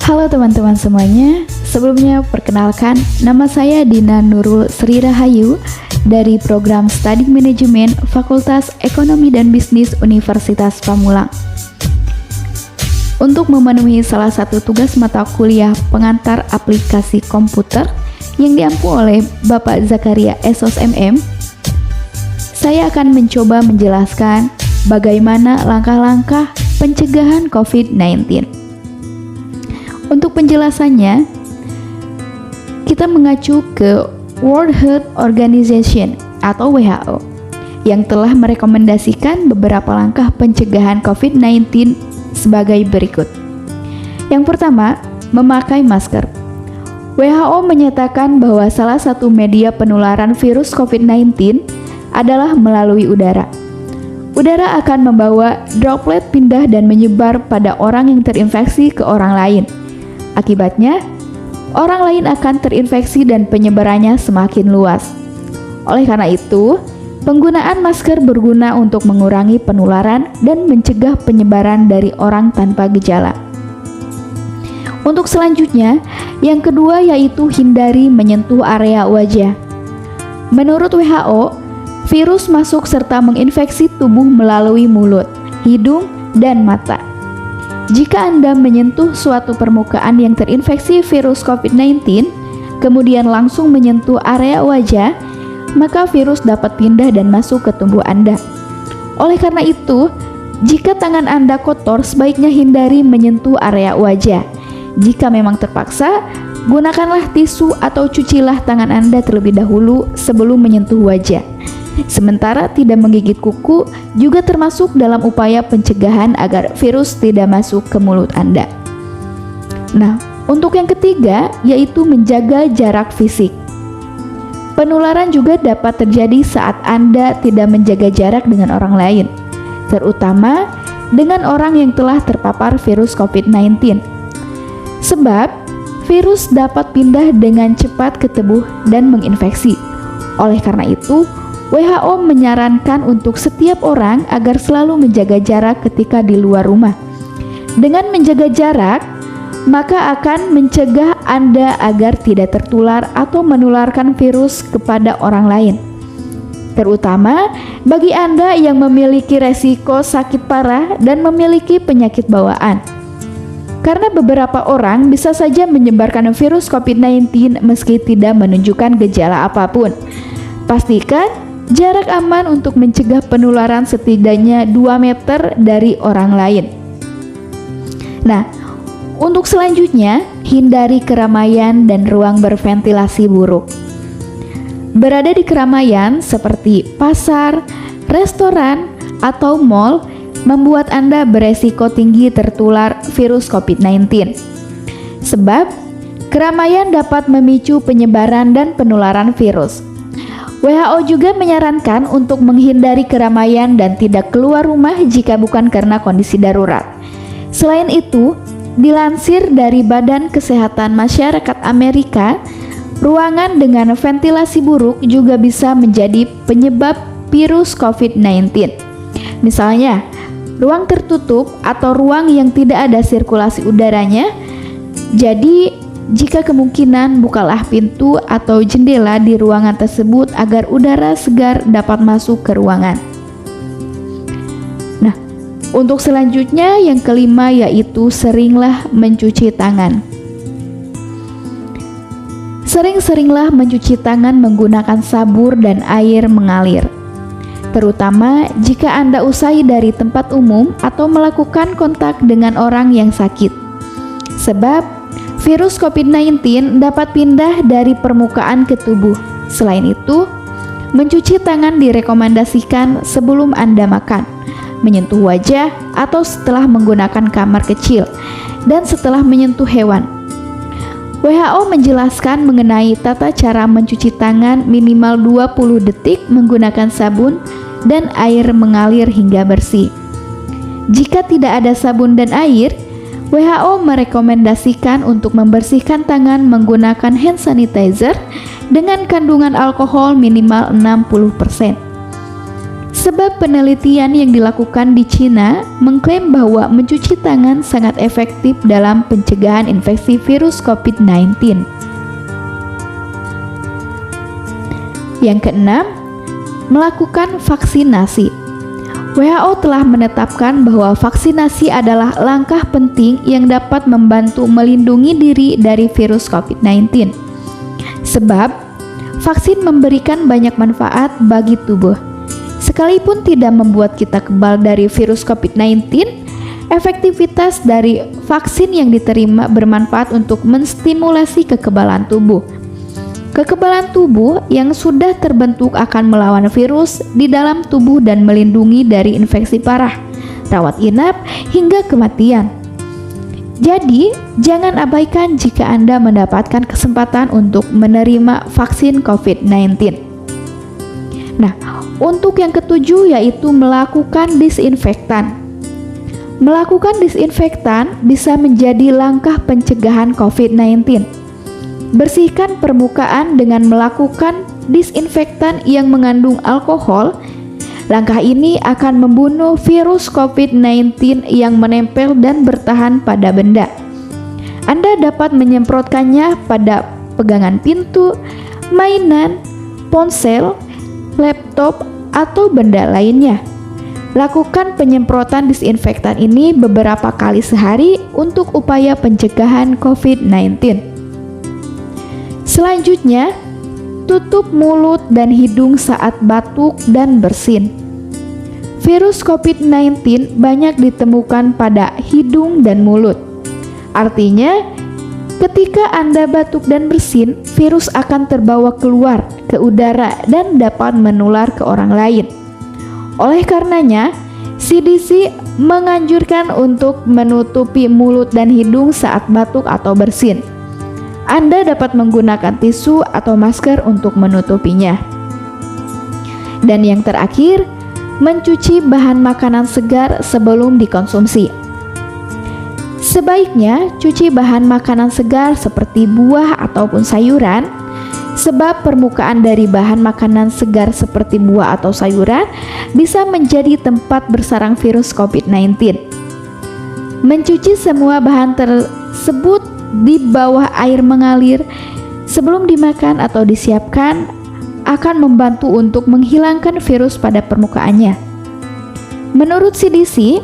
Halo teman-teman semuanya, sebelumnya perkenalkan nama saya Dina Nurul Sri Rahayu dari program Studi Manajemen Fakultas Ekonomi dan Bisnis Universitas Pamulang. Untuk memenuhi salah satu tugas mata kuliah pengantar aplikasi komputer yang diampu oleh Bapak Zakaria Esos MM, saya akan mencoba menjelaskan bagaimana langkah-langkah pencegahan COVID-19. Untuk penjelasannya, kita mengacu ke World Health Organization atau WHO yang telah merekomendasikan beberapa langkah pencegahan COVID-19 sebagai berikut. Yang pertama, memakai masker. WHO menyatakan bahwa salah satu media penularan virus COVID-19 adalah melalui udara. Udara akan membawa droplet pindah dan menyebar pada orang yang terinfeksi ke orang lain. Akibatnya, orang lain akan terinfeksi dan penyebarannya semakin luas. Oleh karena itu, penggunaan masker berguna untuk mengurangi penularan dan mencegah penyebaran dari orang tanpa gejala. Untuk selanjutnya, yang kedua yaitu hindari menyentuh area wajah. Menurut WHO, virus masuk serta menginfeksi tubuh melalui mulut, hidung, dan mata. Jika Anda menyentuh suatu permukaan yang terinfeksi virus COVID-19, kemudian langsung menyentuh area wajah, maka virus dapat pindah dan masuk ke tubuh Anda. Oleh karena itu, jika tangan Anda kotor, sebaiknya hindari menyentuh area wajah. Jika memang terpaksa, gunakanlah tisu atau cucilah tangan Anda terlebih dahulu sebelum menyentuh wajah. Sementara tidak menggigit kuku juga termasuk dalam upaya pencegahan agar virus tidak masuk ke mulut Anda. Nah, untuk yang ketiga yaitu menjaga jarak fisik. Penularan juga dapat terjadi saat Anda tidak menjaga jarak dengan orang lain, terutama dengan orang yang telah terpapar virus COVID-19. Sebab, virus dapat pindah dengan cepat ke tubuh dan menginfeksi. Oleh karena itu, WHO menyarankan untuk setiap orang agar selalu menjaga jarak ketika di luar rumah. Dengan menjaga jarak, maka akan mencegah Anda agar tidak tertular atau menularkan virus kepada orang lain. Terutama bagi Anda yang memiliki resiko sakit parah dan memiliki penyakit bawaan. Karena beberapa orang bisa saja menyebarkan virus COVID-19 meski tidak menunjukkan gejala apapun. Pastikan jarak aman untuk mencegah penularan setidaknya 2 meter dari orang lain. Nah, untuk selanjutnya, hindari keramaian dan ruang berventilasi buruk. Berada di keramaian seperti pasar, restoran, atau mal membuat Anda beresiko tinggi tertular virus COVID-19. Sebab, keramaian dapat memicu penyebaran dan penularan virus. WHO juga menyarankan untuk menghindari keramaian dan tidak keluar rumah jika bukan karena kondisi darurat. Selain itu, dilansir dari Badan Kesehatan Masyarakat Amerika, ruangan dengan ventilasi buruk juga bisa menjadi penyebab virus COVID-19. Misalnya, ruang tertutup atau ruang yang tidak ada sirkulasi udaranya. Jadi, jika kemungkinan, bukalah pintu atau jendela di ruangan tersebut agar udara segar dapat masuk ke ruangan. Nah, untuk selanjutnya yang kelima yaitu seringlah mencuci tangan. Sering-seringlah mencuci tangan menggunakan sabun dan air mengalir. Terutama jika Anda usai dari tempat umum atau melakukan kontak dengan orang yang sakit. Sebab virus COVID-19 dapat pindah dari permukaan ke tubuh. Selain itu, mencuci tangan direkomendasikan sebelum Anda makan, menyentuh wajah atau setelah menggunakan kamar kecil, dan setelah menyentuh hewan. WHO menjelaskan mengenai tata cara mencuci tangan minimal 20 detik menggunakan sabun dan air mengalir hingga bersih. Jika tidak ada sabun dan air, WHO merekomendasikan untuk membersihkan tangan menggunakan hand sanitizer dengan kandungan alkohol minimal 60%. Sebab penelitian yang dilakukan di Cina mengklaim bahwa mencuci tangan sangat efektif dalam pencegahan infeksi virus COVID-19. Yang keenam, melakukan vaksinasi. WHO telah menetapkan bahwa vaksinasi adalah langkah penting yang dapat membantu melindungi diri dari virus COVID-19. Sebab, vaksin memberikan banyak manfaat bagi tubuh. Sekalipun tidak membuat kita kebal dari virus COVID-19, efektivitas dari vaksin yang diterima bermanfaat untuk menstimulasi kekebalan tubuh. Kekebalan tubuh yang sudah terbentuk akan melawan virus di dalam tubuh dan melindungi dari infeksi parah, rawat inap, hingga kematian. Jadi, jangan abaikan jika Anda mendapatkan kesempatan untuk menerima vaksin COVID-19. Nah, untuk yang ketujuh yaitu melakukan disinfektan. Melakukan disinfektan bisa menjadi langkah pencegahan COVID-19. Bersihkan permukaan dengan melakukan disinfektan yang mengandung alkohol. Langkah ini akan membunuh virus COVID-19 yang menempel dan bertahan pada benda. Anda dapat menyemprotkannya pada pegangan pintu, mainan, ponsel, laptop, atau benda lainnya. Lakukan penyemprotan disinfektan ini beberapa kali sehari untuk upaya pencegahan COVID-19. Selanjutnya, tutup mulut dan hidung saat batuk dan bersin. Virus COVID-19 banyak ditemukan pada hidung dan mulut. Artinya, ketika Anda batuk dan bersin, virus akan terbawa keluar ke udara dan dapat menular ke orang lain. Oleh karenanya, CDC menganjurkan untuk menutupi mulut dan hidung saat batuk atau bersin. Anda dapat menggunakan tisu atau masker untuk menutupinya. Dan yang terakhir, mencuci bahan makanan segar sebelum dikonsumsi. Sebaiknya cuci bahan makanan segar seperti buah ataupun sayuran, sebab permukaan dari bahan makanan segar seperti buah atau sayuran bisa menjadi tempat bersarang virus COVID-19. Mencuci semua bahan tersebut di bawah air mengalir sebelum dimakan atau disiapkan akan membantu untuk menghilangkan virus pada permukaannya. Menurut CDC,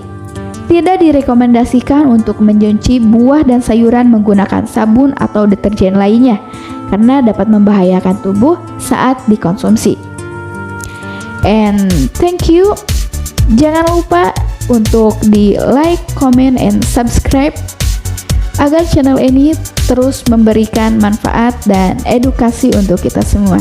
tidak direkomendasikan untuk mencuci buah dan sayuran menggunakan sabun atau deterjen lainnya karena dapat membahayakan tubuh saat dikonsumsi. And thank you. Jangan lupa untuk di like, comment, and subscribe agar channel ini terus memberikan manfaat dan edukasi untuk kita semua.